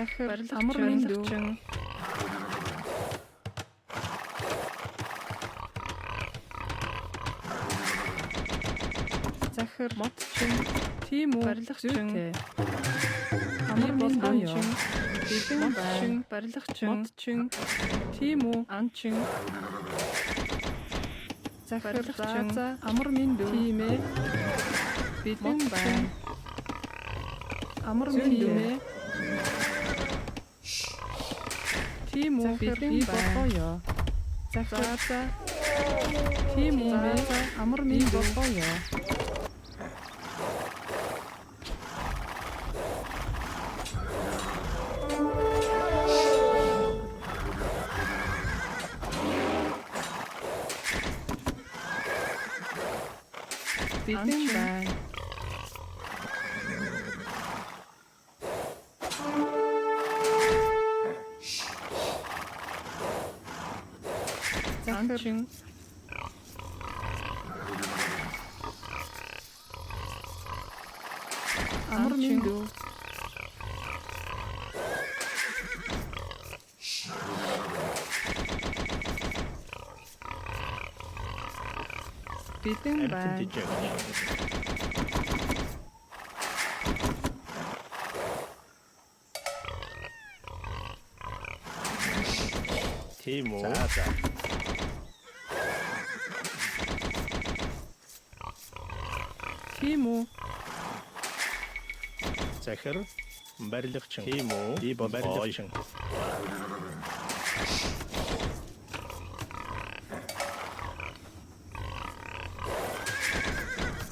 захир амар мэндүү захир модчин тийм үү барилгачин амар мэндүү бэлэн модчин барилгачин модчин тийм үү анчин захир за амар мэндүү тийм ээ бэлэн байна амар мэндүү тийм үү бэлэн байна захир тийм үү амар мэндүү байна бэлэн байна захир амар мэндүү бэлэн байна тийм үү тийм үү захир барилгачин тийм үү би барилгачин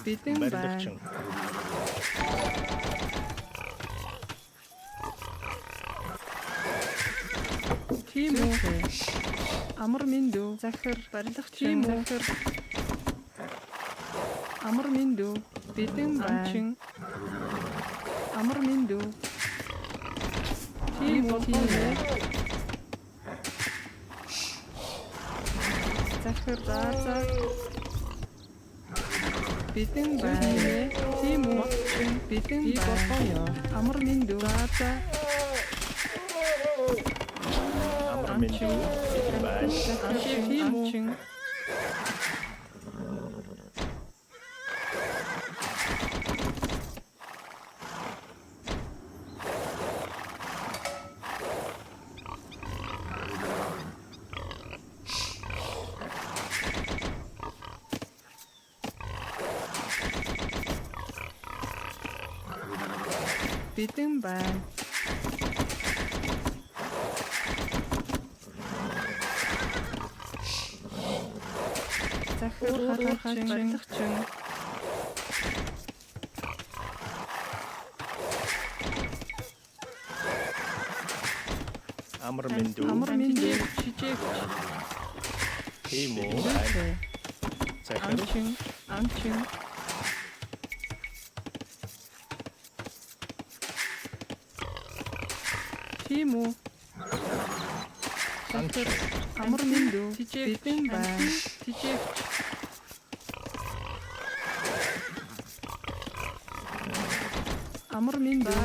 бэлэн байна барилгачин тийм үү амар мэндүү захир барилгачин захир амар мэндүү бэлэн банчин амар мэндүү тийм үү захир за бэлэн байна тийм үү бэлэн байна амар мэндүү за амар мэндүү байна тийм үү бэлэн байна захир барилгачин амар мэндүү шижээг тийм үү захир анчин тийм үү захир амар мэндүү бэлэн байна шижээг амар мэндүү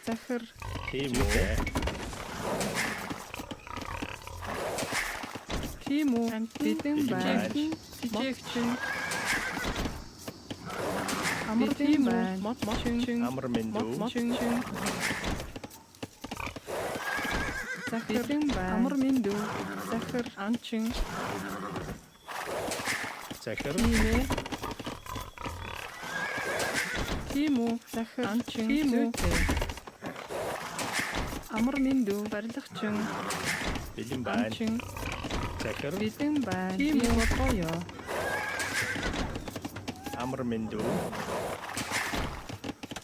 захир тийм үү тийм үү бэлэн байна шижээгч амар тийм байна модчин амар мэндүү захир амар мэндүү захир анчин захир тийм үү захир анчин тийм үү амар мэндүү барилгачин бэлэн байна анчин захир бэлэн байна тийм үү гоё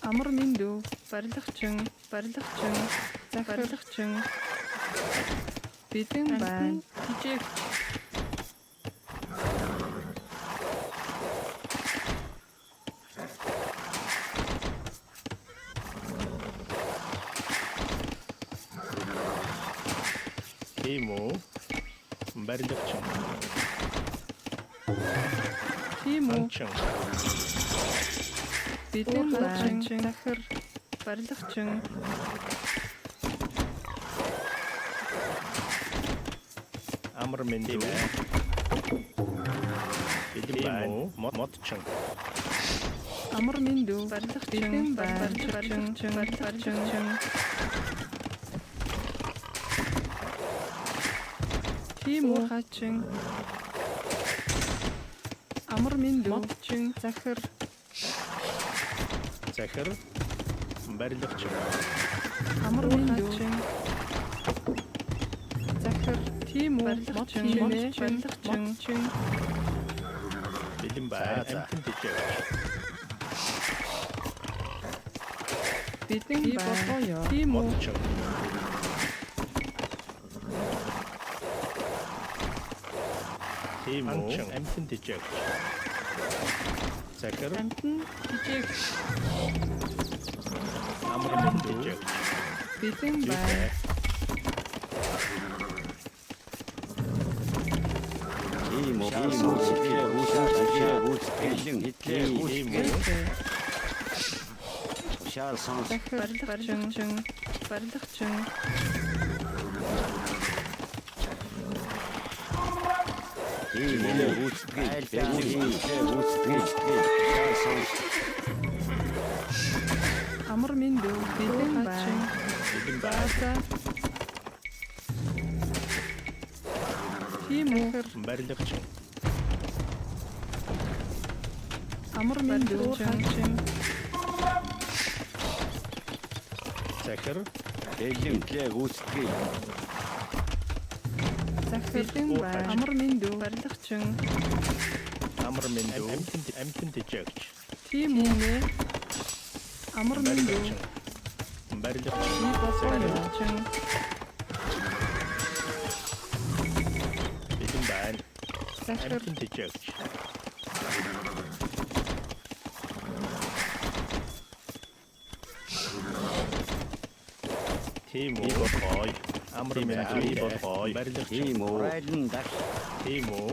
амар мэндүү барилгачин захир барилгачин бэлэн байна жижигч тийм үү барилгачин тийм үү анчин бэлэн байна захир барилгачин Амар мэндүү. Бэлэн байна. Модчин. амар мэндүү барилгачин барилгачин тийм үү хачин амар мэндүү модчин захир Захир. Барилгачин. амар мэндүү захир тийм үү барилгачин Бэлэн байна. Амтэн дэжээ. бидэн бодлоо тийм үү Модчин. Тийм үү. Амтэн дэжээ. Захир. амтэн жижиг Амар мэндүү. бидэн бай Тийм үү. Шаар сонс захир барилгачин тийм үү. Шаар сонс амар мэндүү бидэн бай Бэлэн байна. бааса тийм үү Барилгачин. амар мэндүү хачин Захир. бэлэн гүйцэтгэе. захир бидэн бай амар мэндүү барилгачин Амар мэндүү. Амтэн дэжээ. тийм үү амар мэндүү Барилгачин. барилгачин Бэлэн байна. захир Амтэн дэжээ. Тийм үү. Болгой. Амар мэндүү болгой. Барилгачин. Тийм үү. Райлан дах. Тийм үү.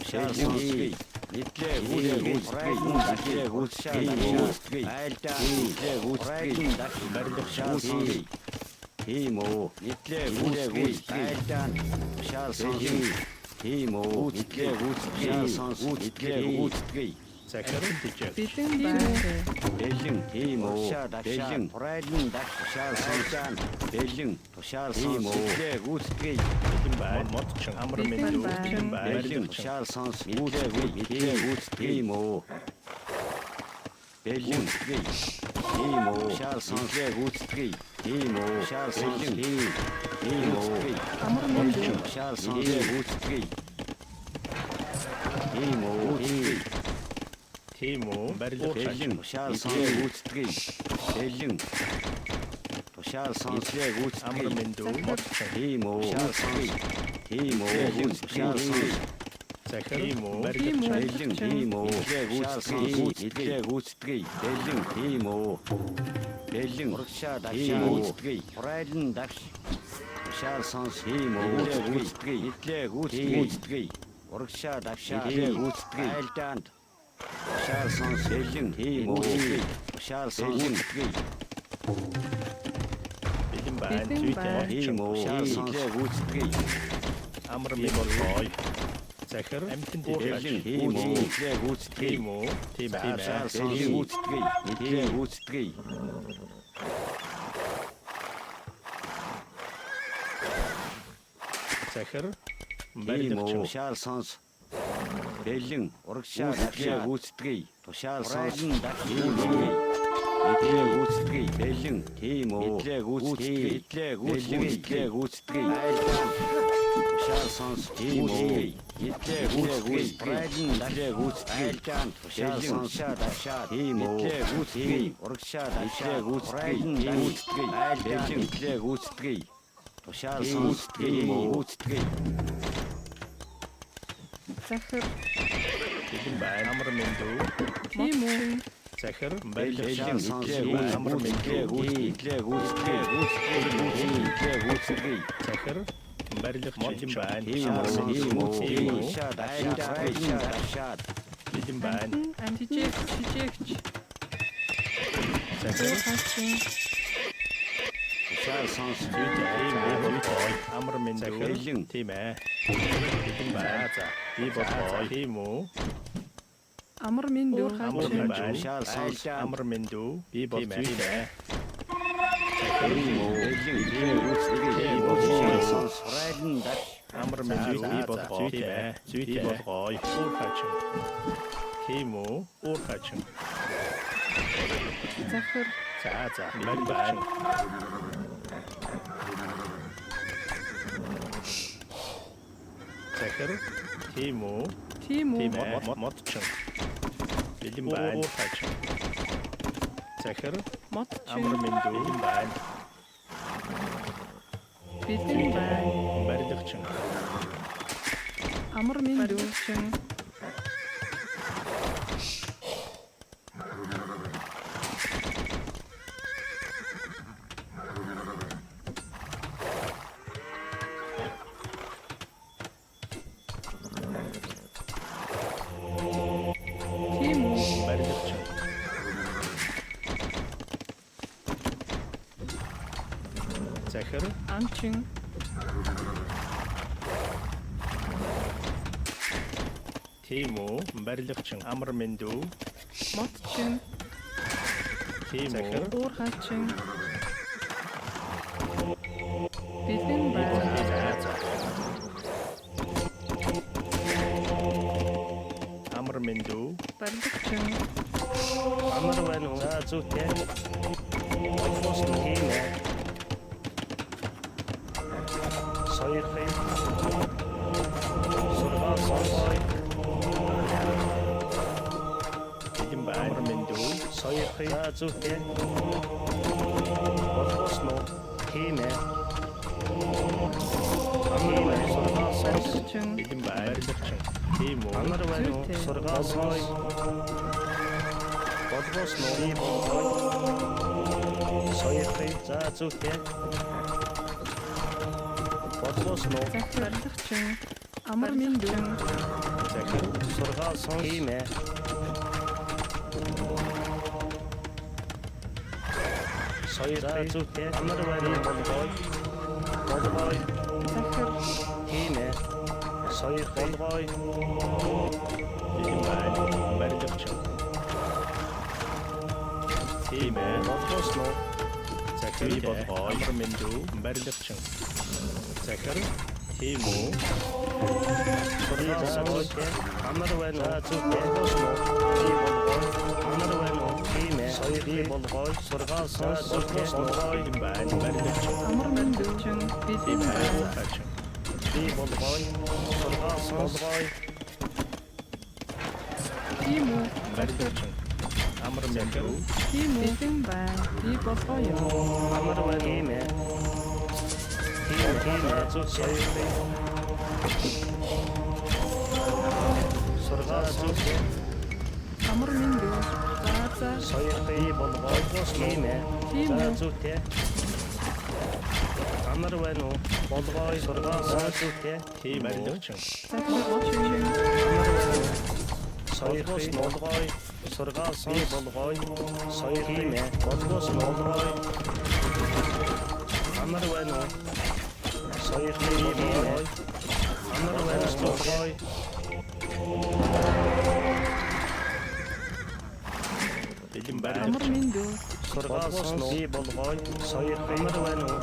Шаар сонс нийтлээ гүйцэтгэе. Айлдаа нийтлээ гүйцэтгэе. Барилгачин. Тийм үү. Нийтлээ гүйцэтгэе. Айлдаа шаар сонс тийм үү. Нийтлээ гүйцэтгэе. Шаар сонс нийтлээ гүйцэтгэе. Захир дэжээ. бидэн бай Бэлэн тийм үү. Бэлэн райлан дах шаар сонсaan. Бэлэн тушаар сонс нийтлээ гүйцэтгэе. Бэлэн байна. Модчин. Амар Бэлэн мэндүү. байна. Бэлэн байна. Бэлэн шаар сонс нийтлээ гүйцэтгэе юм уу. Бэлэн тийм үү. Шаар сонс гүйцэтгэе. Тийм үү. Шаар сонс тийм үү. амар мэндүү Шаар сонс гүйцэтгэе. Тийм үү. Тийм үү. Барилгачин. Бэлэн тушаар сонс гүйцэтгэе. Бэлэн тушаар сонс Амар гүйцэтгэе. мэндүү. Модчин. Тийм үү. Шаар сонс тийм үү. Тушаар сонс Захир. Тийм үү. тийм үү бэлэн тийм үү. Шаар сонс гүйцэтгэе. Бэлэн тийм үү. Бэлэн урагшаа дашаа гүйцэтгэе. Райлан дагш. Тушаар сонс тийм үү. Гүйцэтгэе. Нийтлээ гүйцэтгэе. Урагшаа дашаа гүйцэтгэе. Айлдаанд шаар сонс бэлэн тийм үү. Шаар сонс гүйцэтгэе. Бэлэн байна. Бэлэн Зүйтэй. байна. Тийм үү. Шаар сонс гүйцэтгэе. Амар мэндүү. Захир. Амтэн Бэлэн дэжээ. тийм үү. Нийтлээ гүйцэтгэе. Тийм үү. Тийм Шаар ээ. сонс гүйцэтгэе. Нийтлээ гүйцэтгэе. Захир. Тийм үү. Барилгачин. Шаар сонс бэлэн урагшаа дашаа гүйцэтгэе. Тушаар сонс гүйцэтгэе. Нийтлээ гүйцэтгэе. Бэлэн тийм үү. Нийтлээ гүйцэтгэе. Нийтлээ гүйцэтгэе. Айлдаа тушаар сонс тийм үү. Нийтлээ гүйцэтгэе. Нийтлээ гүйцэтгэе. Айлдаа тушаар сонс дашаа тийм үү. Нийтлээ гүйцэтгэе. Урагшаа дашаа гүйцэтгэе. Айлдаа нийтлээ гүйцэтгэе. Тушаар сонс тийм үү. Гүйцэтгэе. захир Бэлэн байна. Амар мэндүү. тийм үү Захир. Бэлэн Барилгачин. сонс Амар мэндүү. нийтлээ гүйцэтгэе. Захир. Барилгачин. Байна. Тийм үү. Шаад. Бэлэн байна. амтжигч захир уурхаачин тушаал сонс зүйтэй болгой амар мэндүү Бэлэн. тийм ээ бэлэн байна за би болгой тийм үү амар минь амар уурхаачин байна тушаал сонс амар мэндүү би болгой тийм ээ эдгээр үүсдгээ тушаал сонс райлн дат амар мэндүү би болгой тийм ээ зүйтэй болгой уурхаачин тийм үү уурхаачин захир за бэлэн байна захир тийм үү тийм тийм үү ээ модчин бэлэн байна уурхаачин захир модчин амар мэндүү бэлэн байна бэлэн бай барилгачин амар минь дүүчин тийм үү барилгачин захир амчин тийм үү барилгачин амар мэндүү модчин тийм үү уурхаачин бэлэн бай амар мэндүү барилгачин амар байна уу за зүгтэй болоос тийм ээ соёрхой сургаасой бэлэн байна амар мэндүү соёрхой за зүгтэй болоос тийм ээ амар байна сургаасой барилгачин бэлэн байна барилгачин тийм үү амар байна уу Зүйтэй. сургаасой болоос тийм болгой соёрхой за зүгтэй болоос захир барилгачин амар минь дүүчин захир сургаал сонс тийм ээ соёрхой зүгтэй амар байна болгой захир тийм ээ соёрхой болгой тийм байна барилгачин тийм ээ болоос захир болгой амар мэндүү барилгачин захир тийм үү сургаал сонс амар байна зүгтэй болоос тийм болгой амар байна тийм ээ соёрхой болгой сургаал сонс болоос болгой тийм байна барилгачин амар минь дүүчин бэлэн тийм бай ээ уурхаачин би болгой сургаал сонс болгой тийм үү барилгачин амар мэндүү тийм үү бэлэн бай би болгоо юм амар байна тийм ээ тийм ээ зүгтэй сургаал зүгтэй амар минь дүү за соёрхой болгой тийм ээ тийм за үү зүгтэй амар байна уу болгой сургаал сонс зүгтэй тийм барилгачин захир модчин соёрхой болгой сургаал сонс болгой соёрхой болгоос болгой амар байна уу соёрхой болгой амар байна болгой бэлэн амар барилгачин минь дүү сургаал сонс болгой соёрхой амар байна уу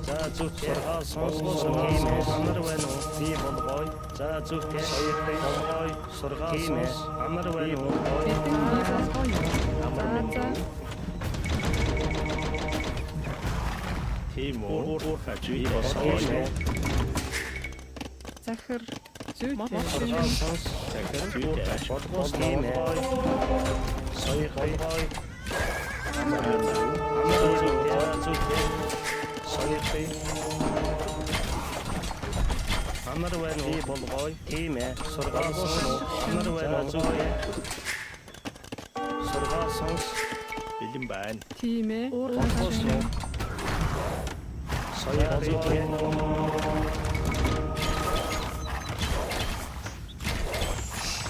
за зүгтэй сургаал сонс тийм ээ амар байна уу би болгой за зүгтэй соёрхой болгой сургаал сонс амар байна уу бэлэн би болгоо юм за тийм үү уурхаач би болгой захир зүйтэй сургаал сонс захир уурхаач болгоос тийм ээ соёрхой болгой амар байна уу амар зүгтэй соёрхой амар байна уу болгой тийм ээ сургаал сонс амар байна зүгтэй сургаал сонс бэлэн байна тийм ээ болгоос уурхаачин соёрхой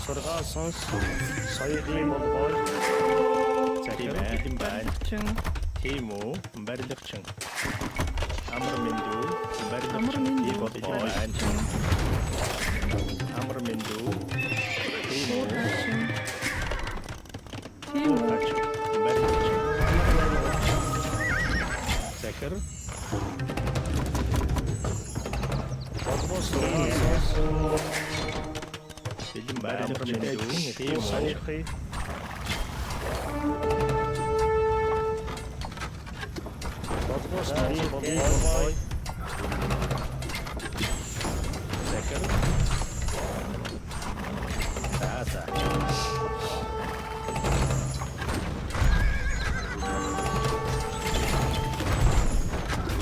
сургаал сонс соёрхой болгой захир бэлэн байна. барилгачин, Тийм үү? Барилгачин. Амар мэндүү. амар Барилгачин. минь Би дүү, бодгоо байна. барилгачин, Амар мэндүү. Тийм үү? уурхачин. Тийм үү? Барилгачин. Барилгачин. Амар байна уу? Захир. Бодгоос бэлэн байна. Амар мэндүү. Тийм үү? Бодгоос бодгоо. Захир. За.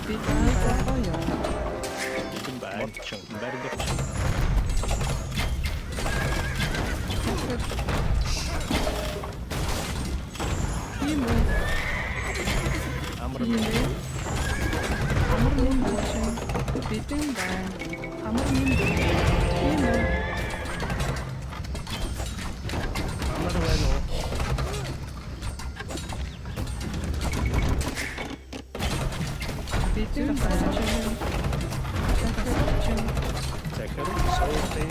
Бидний боёо. Бэлэн байна. Барилгачин. Захир. Тийм үү? Амар Тийм мэндүү. үү? Амар минь дүүчин. Бидний байна. Амар минь дүү. Тийм үү? Амар байна уу? Бидний байна. Захир. Захир. Соёлтой.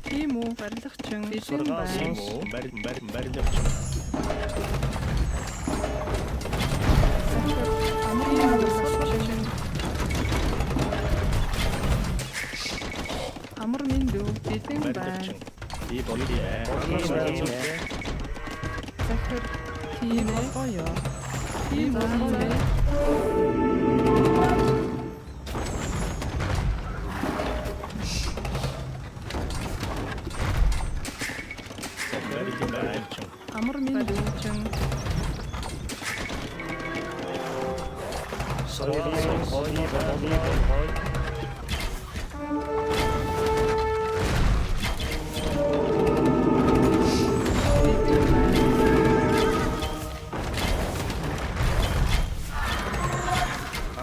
Тийм үү? Барилгачин. Бидний Сургаал байна. юм уу? Барилгачин. Амар минь дүүчин. Амар минь дүү. Бидний байна. Барилгачин. Би бодгоо. Захир. Тийм үү? Боёо. Тийм үү? Барилгачин. Амар минь дүүчин.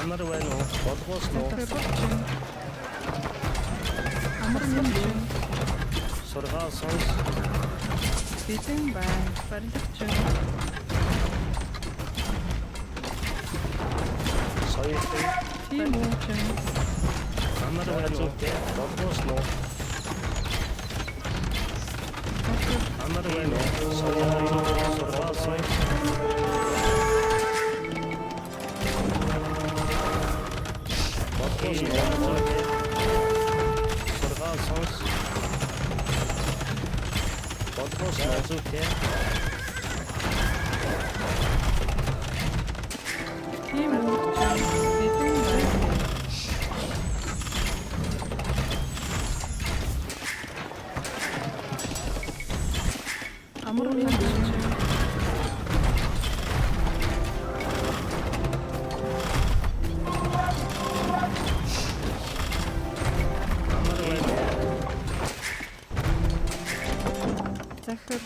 Амар байна уу? Бодгоос нуу. Амар минь дүү. Сургаал сонс. Бидний байна. Барилгачин. Соёлтой. Тийм үү? Амар байна уу? Бодгоос нуу. Амар байна уу? Соёлтой. Сургаал сонс. Бодгоос нуу. Сургаал сонс. Бодгоос нуу. Тийм үү? Бидний байна. Амар минь дүүчин. Амар байна уу? Захир.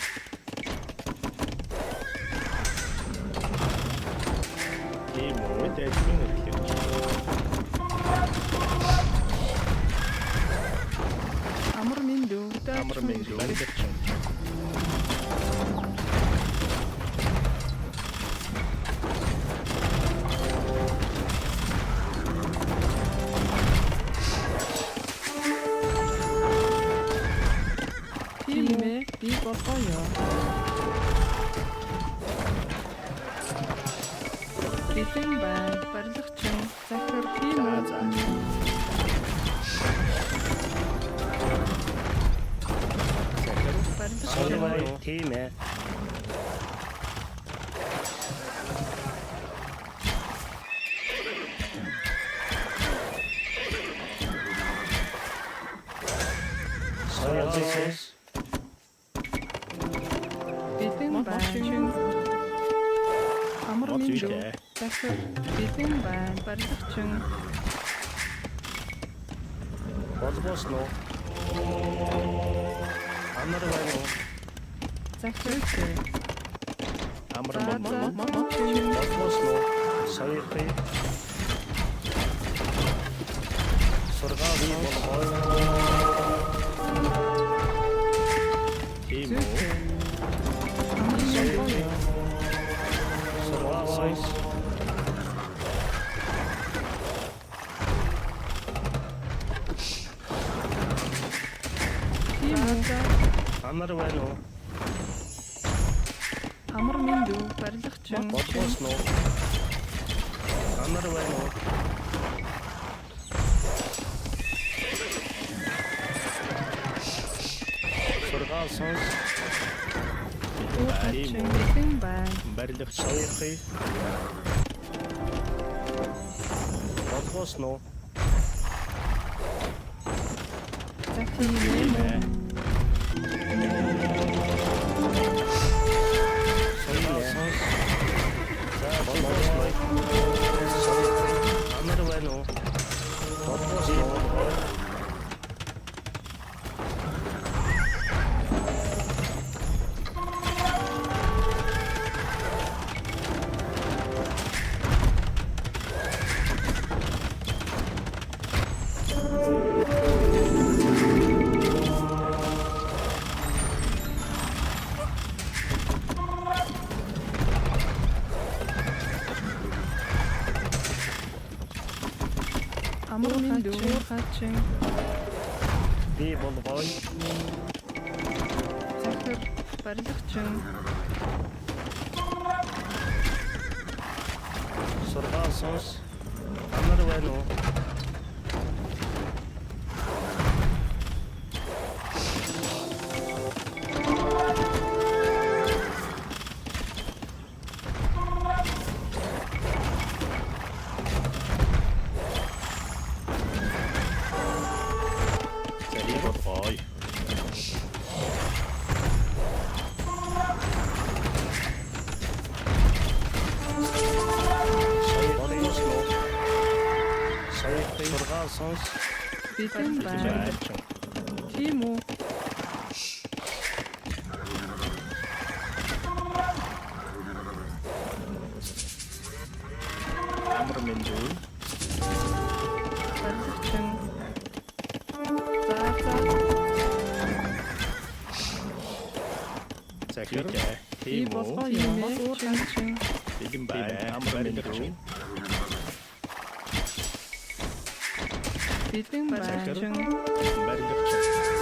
Тийм үү? Дэжмэн итгэж. Амар минь дүү. Амар мэндүү. Барилгачин. Тийм ээ. Би боёо. Бидний байна. Барилгачин. Захир. Тийм үү? За. Захир. Барилгачин. Тийм ээ. Соёлтой. Бидний байна. Амар минь дүү. Бодгоос. Захир. Бидний байна. Барилгачин. Бодгоос нуу. Амар байна уу? Захир. Амар За, байна уу? Бодгоос нуу. Соёлтой. Сургаал сонс. сонс. Тийм үү. Амар байна уу? Амар минь дүү барилгачин. Бодгоосноо. Амар байна уу? Сургаал сонс. Уутачин бэлэн байна. Барилга сойрхий. Бодгоосноо. За тийм ээ. Сургаал сонс. За бодгоосноо. Сойрхий. Амар байна уу? Бодгоосноо. Амар минь дүү уутачин. Би болгоё. Захир барилгачин. Сургаал сонс. Амар байна уу? Зэрэг болгоё. Сургаал сонс. Бэлэн байна. Тийм үү. Амар мэндүү. Барилгачин. За. Захир. Би Тийм үү? болгоё. Уутачин. Бэлэн байна. Амар мэндүү. Бэлэн байна. Барилгачин.